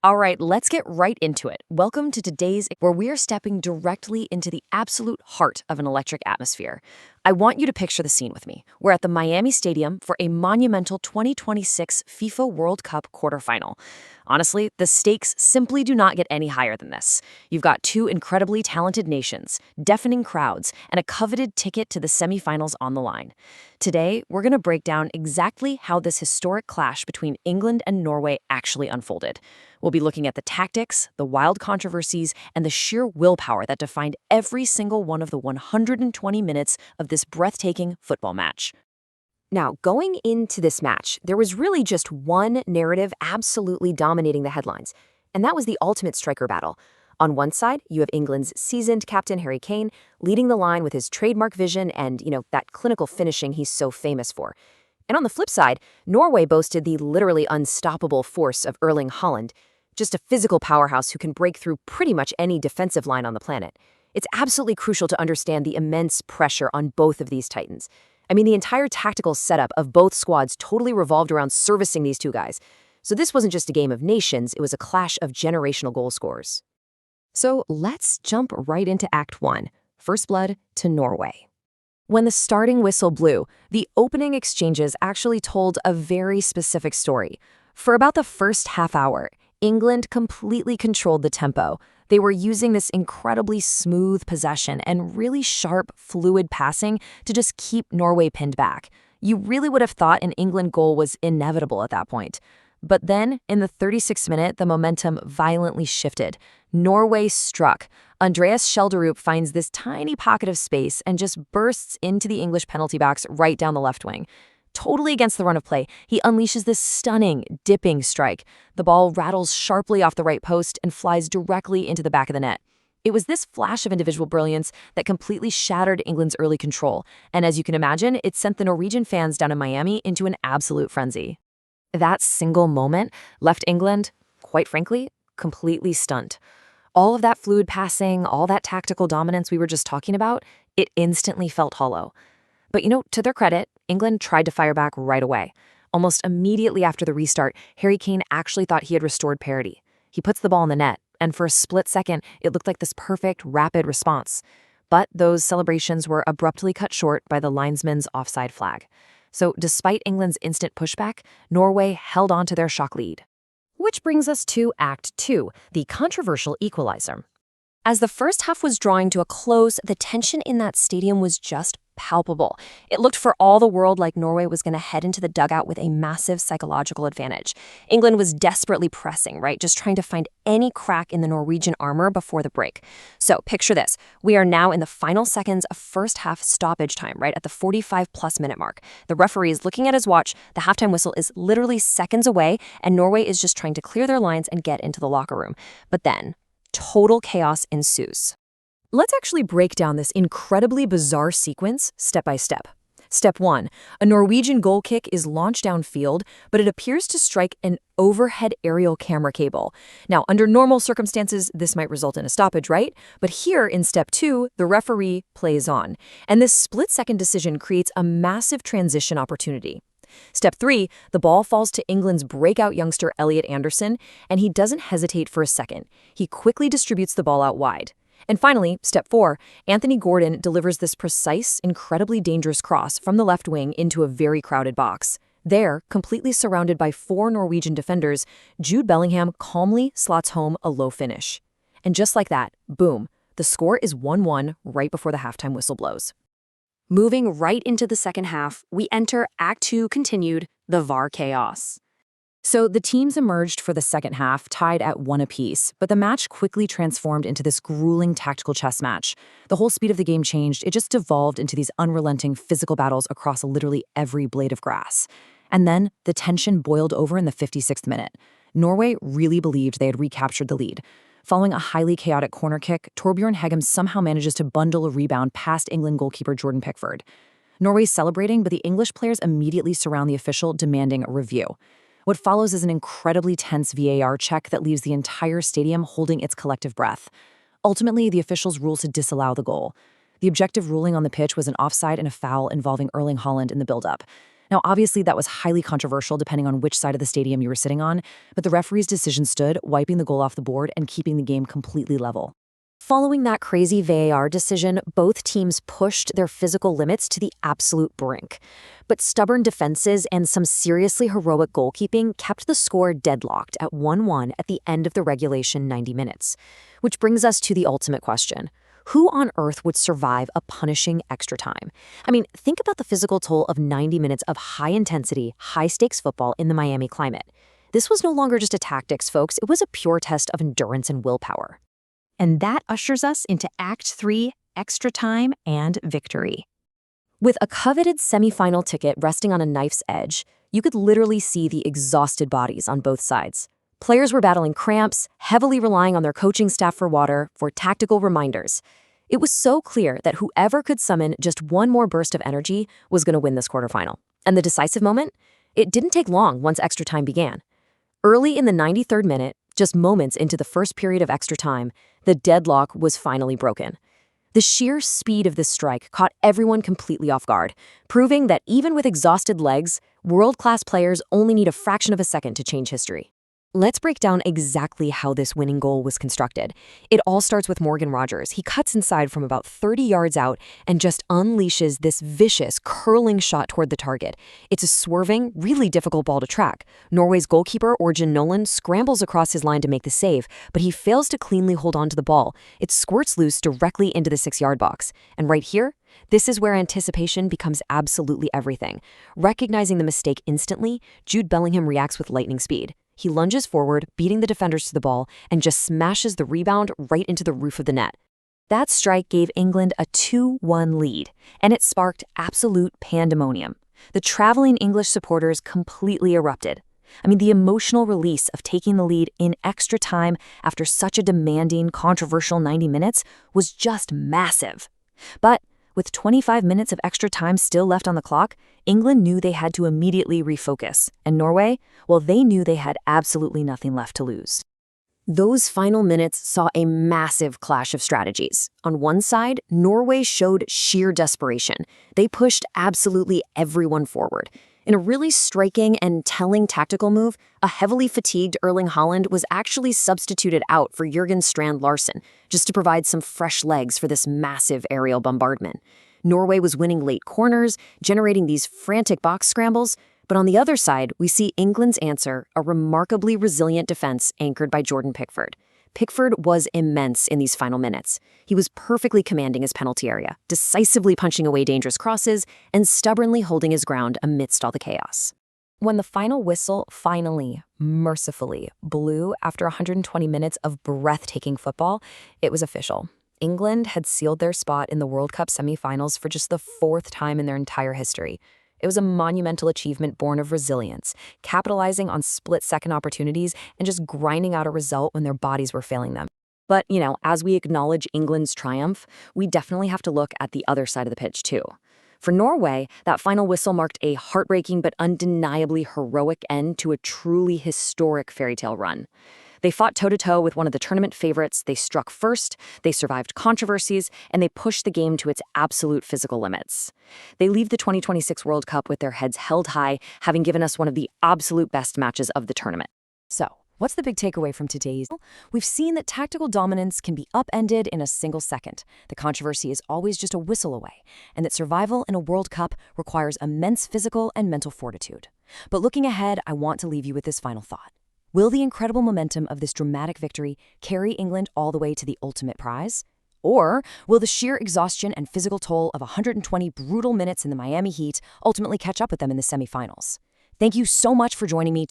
All right, let's get right into it. Welcome to today's, where we are stepping directly into the absolute heart of an electric atmosphere. I want you to picture the scene with me. We're at the Miami Stadium for a monumental 2026 FIFA World Cup quarterfinal. Honestly, the stakes simply do not get any higher than this. You've got two incredibly talented nations, deafening crowds, and a coveted ticket to the semifinals on the line. Today, we're going to break down exactly how this historic clash between England and Norway actually unfolded. We'll be looking at the tactics, the wild controversies, and the sheer willpower that defined every single one of the 120 minutes of this breathtaking football match. Now, going into this match, there was really just one narrative absolutely dominating the headlines, and that was the ultimate striker battle. On one side, you have England's seasoned captain Harry Kane leading the line with his trademark vision and, that clinical finishing he's so famous for. And on the flip side, Norway boasted the literally unstoppable force of Erling Haaland, just a physical powerhouse who can break through pretty much any defensive line on the planet. It's absolutely crucial to understand the immense pressure on both of these titans. I mean, the entire tactical setup of both squads totally revolved around servicing these two guys. So this wasn't just a game of nations, it was a clash of generational goal scorers. So let's jump right into Act 1, First Blood to Norway. When the starting whistle blew, the opening exchanges actually told a very specific story. For about the first half hour, England completely controlled the tempo. They were using this incredibly smooth possession and really sharp, fluid passing to just keep Norway pinned back. You really would have thought an England goal was inevitable at that point. But then, in the 36th minute, the momentum violently shifted. Norway struck. Andreas Schjelderup finds this tiny pocket of space and just bursts into the English penalty box right down the left wing. Totally against the run of play, he unleashes this stunning, dipping strike. The ball rattles sharply off the right post and flies directly into the back of the net. It was this flash of individual brilliance that completely shattered England's early control, and as you can imagine, it sent the Norwegian fans down in Miami into an absolute frenzy. That single moment left England, quite frankly, completely stunned. All of that fluid passing, all that tactical dominance we were just talking about, it instantly felt hollow. But to their credit, England tried to fire back right away. Almost immediately after the restart, Harry Kane actually thought he had restored parity. He puts the ball in the net, and for a split second, it looked like this perfect, rapid response. But those celebrations were abruptly cut short by the linesman's offside flag. So despite England's instant pushback, Norway held on to their shock lead. Which brings us to Act 2, the controversial equalizer. As the first half was drawing to a close, the tension in that stadium was just palpable. It looked for all the world like Norway was going to head into the dugout with a massive psychological advantage. England was desperately pressing, right? Just trying to find any crack in the Norwegian armor before the break. So picture this. We are now in the final seconds of first half stoppage time, right? At the 45-plus minute mark. The referee is looking at his watch. The halftime whistle is literally seconds away, and Norway is just trying to clear their lines and get into the locker room. But then, total chaos ensues. Let's actually break down this incredibly bizarre sequence step by step. Step 1. A Norwegian goal kick is launched downfield, but it appears to strike an overhead aerial camera cable. Now, under normal circumstances, this might result in a stoppage, right? But here in Step 2, the referee plays on. And this split-second decision creates a massive transition opportunity. Step 3, the ball falls to England's breakout youngster Elliot Anderson, and he doesn't hesitate for a second. He quickly distributes the ball out wide. And finally, Step 4, Anthony Gordon delivers this precise, incredibly dangerous cross from the left wing into a very crowded box. There, completely surrounded by 4 Norwegian defenders, Jude Bellingham calmly slots home a low finish. And just like that, boom, the score is 1-1 right before the halftime whistle blows. Moving right into the second half, we enter Act 2 continued, the VAR chaos. So the teams emerged for the second half tied at 1 apiece, but the match quickly transformed into this grueling tactical chess match. The whole speed of the game changed. It just devolved into these unrelenting physical battles across literally every blade of grass. And then the tension boiled over in the 56th minute. Norway really believed they had recaptured the lead. Following a highly chaotic corner kick, Torbjorn Heggem somehow manages to bundle a rebound past England goalkeeper Jordan Pickford. Norway's celebrating, but the English players immediately surround the official, demanding a review. What follows is an incredibly tense VAR check that leaves the entire stadium holding its collective breath. Ultimately, the officials rule to disallow the goal. The objective ruling on the pitch was an offside and a foul involving Erling Haaland in the build-up. Now, obviously, that was highly controversial depending on which side of the stadium you were sitting on, but the referee's decision stood, wiping the goal off the board and keeping the game completely level. Following that crazy VAR decision, both teams pushed their physical limits to the absolute brink. But stubborn defenses and some seriously heroic goalkeeping kept the score deadlocked at 1-1 at the end of the regulation 90 minutes. Which brings us to the ultimate question. Who on earth would survive a punishing extra time? I mean, think about the physical toll of 90 minutes of high-intensity, high-stakes football in the Miami climate. This was no longer just a tactics, folks. It was a pure test of endurance and willpower. And that ushers us into Act 3, extra time and victory. With a coveted semifinal ticket resting on a knife's edge, you could literally see the exhausted bodies on both sides. Players were battling cramps, heavily relying on their coaching staff for water, for tactical reminders. It was so clear that whoever could summon just one more burst of energy was going to win this quarterfinal. And the decisive moment? It didn't take long once extra time began. Early in the 93rd minute, just moments into the first period of extra time, the deadlock was finally broken. The sheer speed of this strike caught everyone completely off guard, proving that even with exhausted legs, world-class players only need a fraction of a second to change history. Let's break down exactly how this winning goal was constructed. It all starts with Morgan Rogers. He cuts inside from about 30 yards out and just unleashes this vicious, curling shot toward the target. It's a swerving, really difficult ball to track. Norway's goalkeeper, Orjan Nolan, scrambles across his line to make the save, but he fails to cleanly hold on to the ball. It squirts loose directly into the 6-yard box. And right here, this is where anticipation becomes absolutely everything. Recognizing the mistake instantly, Jude Bellingham reacts with lightning speed. He lunges forward, beating the defenders to the ball, and just smashes the rebound right into the roof of the net. That strike gave England a 2-1 lead, and it sparked absolute pandemonium. The traveling English supporters completely erupted. I mean, the emotional release of taking the lead in extra time after such a demanding, controversial 90 minutes was just massive. But with 25 minutes of extra time still left on the clock, England knew they had to immediately refocus. And Norway, well, they knew they had absolutely nothing left to lose. Those final minutes saw a massive clash of strategies. On one side, Norway showed sheer desperation. They pushed absolutely everyone forward. In a really striking and telling tactical move, a heavily fatigued Erling Haaland was actually substituted out for Jurgen Strand Larsen, just to provide some fresh legs for this massive aerial bombardment. Norway was winning late corners, generating these frantic box scrambles, but on the other side, we see England's answer, a remarkably resilient defense anchored by Jordan Pickford. Pickford was immense in these final minutes. He was perfectly commanding his penalty area, decisively punching away dangerous crosses, and stubbornly holding his ground amidst all the chaos. When the final whistle finally, mercifully, blew after 120 minutes of breathtaking football, it was official. England had sealed their spot in the World Cup semifinals for just the 4th time in their entire history. It was a monumental achievement born of resilience, capitalizing on split-second opportunities and just grinding out a result when their bodies were failing them. But, as we acknowledge England's triumph, we definitely have to look at the other side of the pitch, too. For Norway, that final whistle marked a heartbreaking but undeniably heroic end to a truly historic fairy tale run. They fought toe-to-toe with one of the tournament favorites, they struck first, they survived controversies, and they pushed the game to its absolute physical limits. They leave the 2026 World Cup with their heads held high, having given us one of the absolute best matches of the tournament. So, what's the big takeaway from today's? We've seen that tactical dominance can be upended in a single second. The controversy is always just a whistle away, and that survival in a World Cup requires immense physical and mental fortitude. But looking ahead, I want to leave you with this final thought. Will the incredible momentum of this dramatic victory carry England all the way to the ultimate prize? Or will the sheer exhaustion and physical toll of 120 brutal minutes in the Miami heat ultimately catch up with them in the semifinals? Thank you so much for joining me.